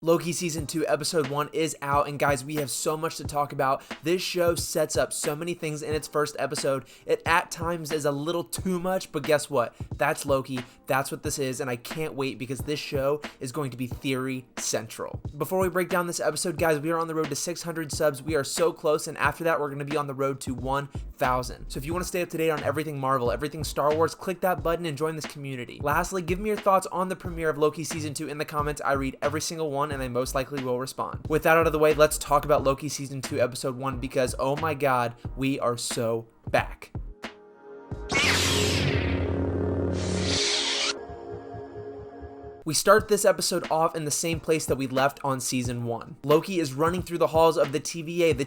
Loki Season 2 Episode 1 is out, and guys, we have so much to talk about. This show sets up so many things in its first episode. It at times is a little too much, but guess what? That's Loki. That's what this is, and I can't wait because this show is going to be theory central. Before we break down this episode, guys, we are on the road to 600 subs. We are so close, and after that, we're going to be on the road to 1,000. So if you want to stay up to date on everything Marvel, everything Star Wars, click that button and join this community. Lastly, give me your thoughts on the premiere of Loki Season 2 in the comments. I read every single one, and I most likely will respond. With that out of the way, let's talk about Loki Season 2 Episode 1 because, oh my god, we are so back. We start this episode off in the same place that we left on Season 1. Loki is running through the halls of the TVA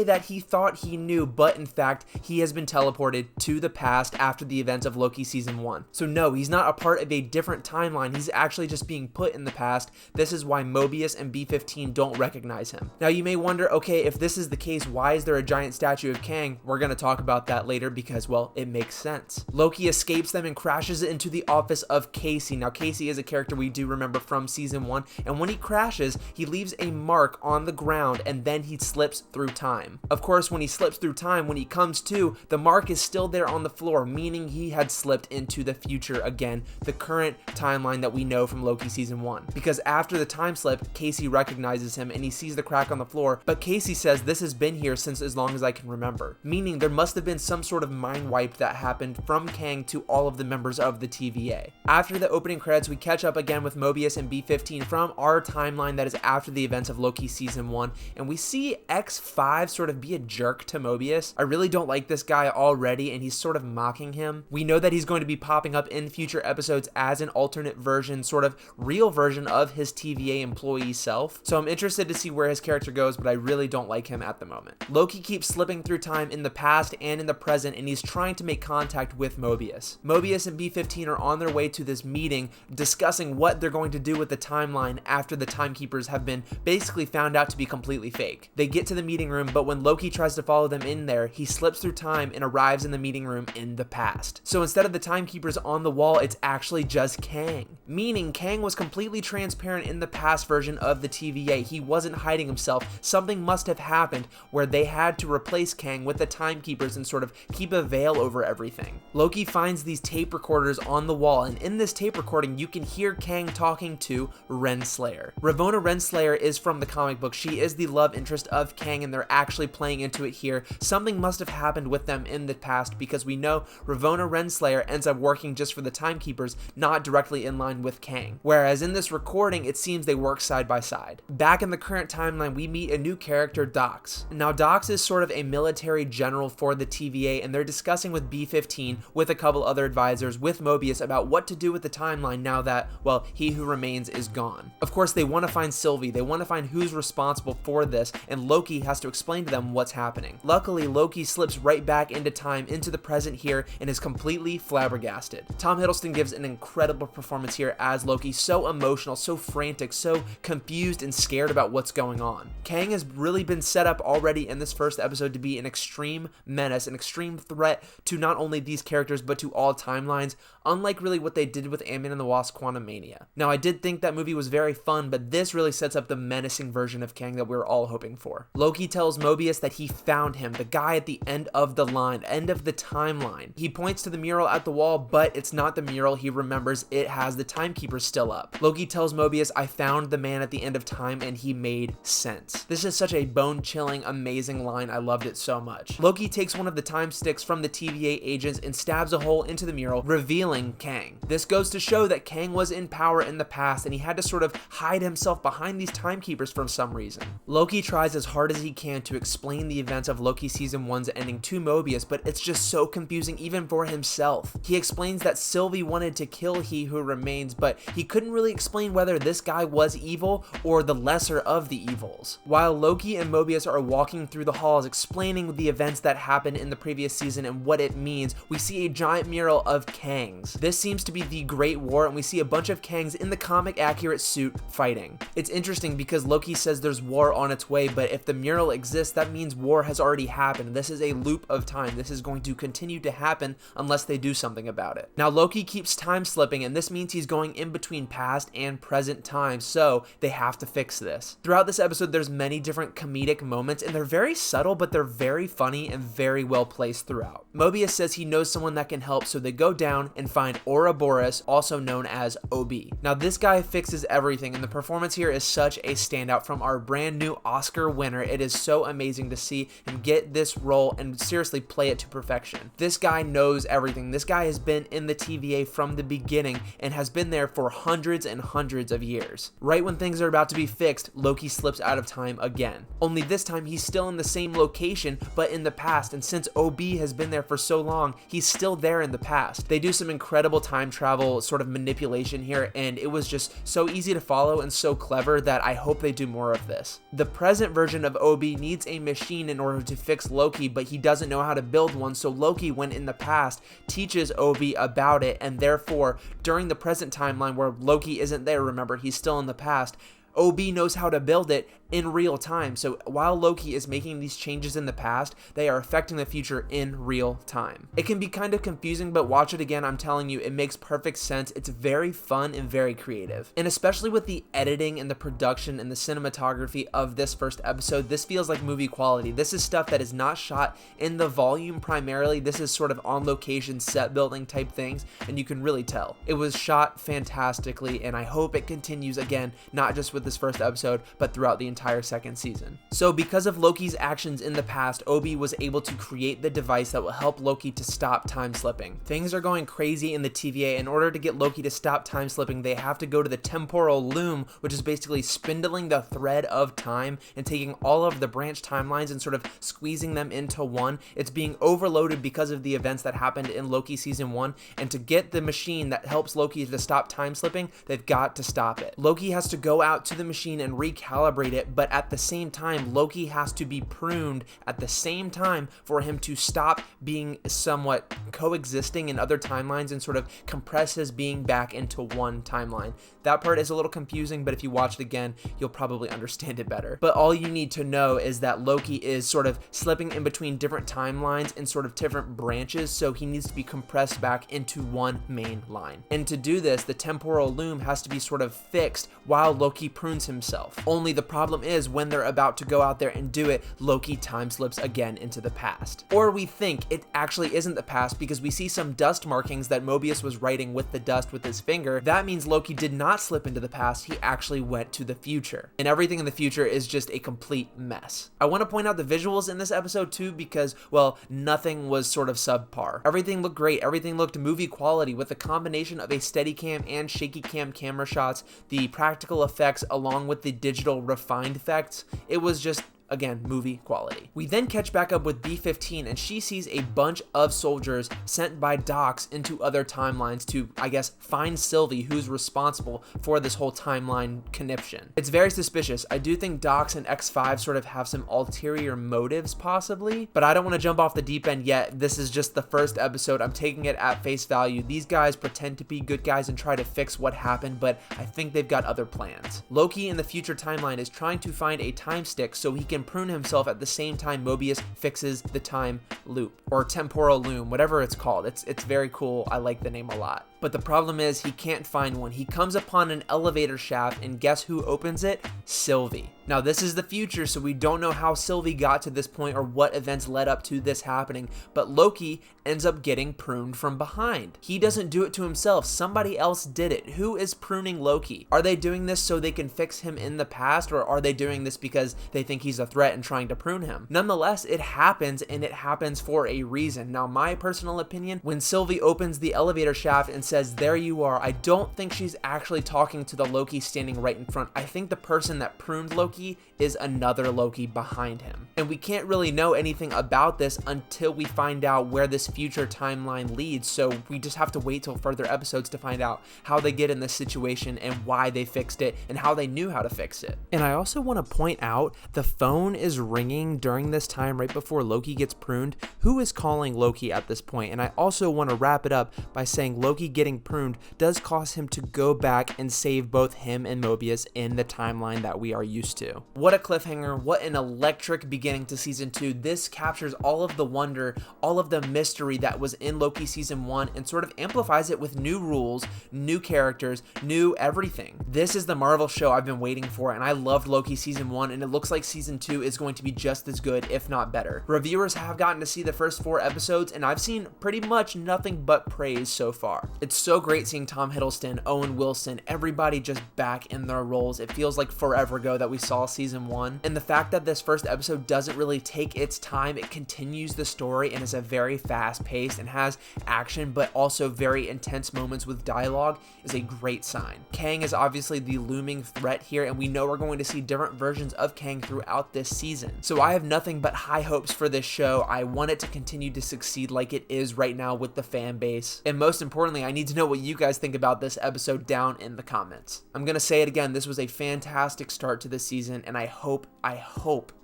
that he thought he knew, but in fact, he has been teleported to the past after the events of Loki Season 1. So no, he's not a part of a different timeline, he's actually just being put in the past. This is why Mobius and B-15 don't recognize him. Now you may wonder, okay, if this is the case, why is there a giant statue of Kang? We're gonna talk about that later because, well, it makes sense. Loki escapes them and crashes into the office of Casey. Now Casey is a character we do remember from Season 1, and when he crashes, he leaves a mark on the ground and then he slips through time. Of course, when he slips through time, when he comes to, the mark is still there on the floor, meaning he had slipped into the future again, the current timeline that we know from Loki Season 1. Because after the time slip, Casey recognizes him and he sees the crack on the floor, but Casey says this has been here since as long as I can remember, meaning there must have been some sort of mind wipe that happened from Kang to all of the members of the TVA. After the opening credits, we catch up again with Mobius and B-15 from our timeline that is after the events of Loki Season 1, and we see X5 sort of be a jerk to Mobius. I really don't like this guy already, and he's sort of mocking him. We know that he's going to be popping up in future episodes as an alternate version, sort of real version of his TVA employee self, so I'm interested to see where his character goes, but I really don't like him at the moment. Loki keeps slipping through time in the past and in the present, and he's trying to make contact with Mobius. Mobius and B-15 are on their way to this meeting discussing what they're going to do with the timeline after the timekeepers have been basically found out to be completely fake. They get to the meeting room, but when Loki tries to follow them in there, he slips through time and arrives in the meeting room in the past. So instead of the timekeepers on the wall, it's actually just Kang. Meaning Kang was completely transparent in the past version of the TVA. He wasn't hiding himself. Something must have happened where they had to replace Kang with the timekeepers and sort of keep a veil over everything. Loki finds these tape recorders on the wall, and in this tape recording, you can hear Kang talking to Renslayer. Ravonna Renslayer is from the comic book. She is the love interest of Kang, and they're actually playing into it here. Something must have happened with them in the past because we know Ravonna Renslayer ends up working just for the timekeepers, not directly in line with Kang. Whereas in this recording, it seems they work side by side. Back in the current timeline, we meet a new character, Dox. Now Dox is sort of a military general for the TVA, and they're discussing with B-15 with a couple other advisors with Mobius about what to do with the timeline now that, well, he who remains is gone. Of course, they want to find Sylvie, they want to find who's responsible for this, and Loki has to explain to them what's happening. Luckily, Loki slips right back into time, into the present here, and is completely flabbergasted. Tom Hiddleston gives an incredible performance here as Loki, so emotional, so frantic, so confused and scared about what's going on. Kang has really been set up already in this first episode to be an extreme menace, an extreme threat to not only these characters, but to all timelines, unlike really what they did with Ant-Man and the Wasp: Quantumania. Now, I did think that movie was very fun, but this really sets up the menacing version of Kang that we were all hoping for. Loki tells Mobius that he found him, the guy at the end of the line, end of the timeline. He points to the mural at the wall, but it's not the mural. He remembers it has the timekeepers still up. Loki tells Mobius, I found the man at the end of time, and he made sense. This is such a bone-chilling, amazing line. I loved it so much. Loki takes one of the time sticks from the TVA agents and stabs a hole into the mural, revealing Kang. This goes to show that Kang was in power in the past, and he had to sort of hide himself behind these timekeepers for some reason. Loki tries as hard as he can to explain the events of Loki Season 1's ending to Mobius, but it's just so confusing even for himself. He explains that Sylvie wanted to kill He Who Remains, but he couldn't really explain whether this guy was evil or the lesser of the evils. While Loki and Mobius are walking through the halls explaining the events that happened in the previous season and what it means, we see a giant mural of Kangs. This seems to be the Great War, and we see a bunch of Kang's in the comic accurate suit fighting. It's interesting because Loki says there's war on its way, but if the mural exists, that means war has already happened. This is a loop of time. This is going to continue to happen unless they do something about it. Now, Loki keeps time slipping, and this means he's going in between past and present time, so they have to fix this. Throughout this episode, there's many different comedic moments, and they're very subtle, but they're very funny and very well placed throughout. Mobius says he knows someone that can help, so they go down and find Oroborus, also known as OB. Now, this guy fixes everything, and the performance here is such a standout from our brand new Oscar winner. It is so amazing to see him get this role and seriously play it to perfection. This guy knows everything. This guy has been in the TVA from the beginning and has been there for hundreds and hundreds of years. Right when things are about to be fixed, Loki slips out of time again. Only this time he's still in the same location, but in the past, and since OB has been there for so long, he's still there in the past. They do some incredible time travel sort of manipulation here, and it was just so easy to follow and so clever that I hope they do more of this. The present version of OB needs a machine in order to fix Loki, but he doesn't know how to build one, so Loki, when in the past, teaches OB about it, and therefore, during the present timeline where Loki isn't there, remember, he's still in the past, OB knows how to build it in real time. So while Loki is making these changes in the past, they are affecting the future in real time. It can be kind of confusing, but watch it again. I'm telling you, it makes perfect sense. It's very fun and very creative. And especially with the editing and the production and the cinematography of this first episode, this feels like movie quality. This is stuff that is not shot in the volume primarily. This is sort of on location set building type things, and you can really tell. It was shot fantastically, and I hope it continues again, not just with this first episode, but throughout the entire second season. So because of Loki's actions in the past, Obi was able to create the device that will help Loki to stop time slipping. Things are going crazy in the TVA. In order to get Loki to stop time slipping, they have to go to the temporal loom, which is basically spindling the thread of time and taking all of the branch timelines and sort of squeezing them into one. It's being overloaded because of the events that happened in Loki season 1, and to get the machine that helps Loki to stop time slipping, they've got to stop it. Loki has to go out to the machine and recalibrate it, but at the same time, Loki has to be pruned at the same time for him to stop being somewhat coexisting in other timelines and sort of compress his being back into one timeline. That part is a little confusing, but if you watch it again, you'll probably understand it better. But all you need to know is that Loki is sort of slipping in between different timelines and sort of different branches, so he needs to be compressed back into one main line. And to do this, the temporal loom has to be sort of fixed while Loki prunes himself. Only the problem is when they're about to go out there and do it, Loki time slips again into the past. Or we think it actually isn't the past because we see some dust markings that Mobius was writing with the dust with his finger. That means Loki did not slip into the past, he actually went to the future. And everything in the future is just a complete mess. I want to point out the visuals in this episode too because, well, nothing was sort of subpar. Everything looked great, everything looked movie quality with a combination of a Steadicam and shaky cam camera shots, the practical effects along with the digital refined effects. It was just, again, movie quality. We then catch back up with B-15 and she sees a bunch of soldiers sent by Dox into other timelines to, I guess, find Sylvie, who's responsible for this whole timeline conniption. It's very suspicious. I do think Dox and X5 sort of have some ulterior motives possibly, but I don't want to jump off the deep end yet. This is just the first episode. I'm taking it at face value. These guys pretend to be good guys and try to fix what happened, but I think they've got other plans. Loki in the future timeline is trying to find a time stick so he can prune himself at the same time Mobius fixes the time loop or temporal loom, whatever it's called. It's very cool. I like the name a lot. But the problem is he can't find one. He comes upon an elevator shaft and guess who opens it? Sylvie. Now this is the future, so we don't know how Sylvie got to this point or what events led up to this happening, but Loki ends up getting pruned from behind. He doesn't do it to himself. Somebody else did it. Who is pruning Loki? Are they doing this so they can fix him in the past, or are they doing this because they think he's a threat and trying to prune him? Nonetheless, it happens, and it happens for a reason. Now, my personal opinion, when Sylvie opens the elevator shaft and says, "There you are," I don't think she's actually talking to the Loki standing right in front. I think the person that pruned Loki Loki is another Loki behind him. And we can't really know anything about this until we find out where this future timeline leads, so we just have to wait till further episodes to find out how they get in this situation and why they fixed it and how they knew how to fix it. And I also want to point out the phone is ringing during this time right before Loki gets pruned. Who is calling Loki at this point? And I also want to wrap it up by saying Loki getting pruned does cause him to go back and save both him and Mobius in the timeline that we are used to. What a cliffhanger, what an electric beginning to season 2. This captures all of the wonder, all of the mystery that was in Loki season 1 and sort of amplifies it with new rules, new characters, new everything. This is the Marvel show I've been waiting for, and I loved Loki season 1, and it looks like season 2 is going to be just as good, if not better. Reviewers have gotten to see the first 4 episodes, and I've seen pretty much nothing but praise so far. It's so great seeing Tom Hiddleston, Owen Wilson, everybody just back in their roles. It feels like forever ago that we saw season 1, and the fact that this first episode doesn't really take its time, it continues the story and is a very fast paced and has action but also very intense moments with dialogue, is a great sign. Kang is obviously the looming threat here, and we know we're going to see different versions of Kang throughout this season. So I have nothing but high hopes for this show. I want it to continue to succeed like it is right now with the fan base. And most importantly, I need to know what you guys think about this episode down in the comments. I'm gonna say it again, this was a fantastic start to the season, and I hope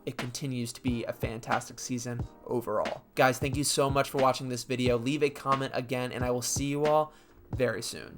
it continues to be a fantastic season overall. Guys, thank you so much for watching this video. Leave a comment again, and I will see you all very soon.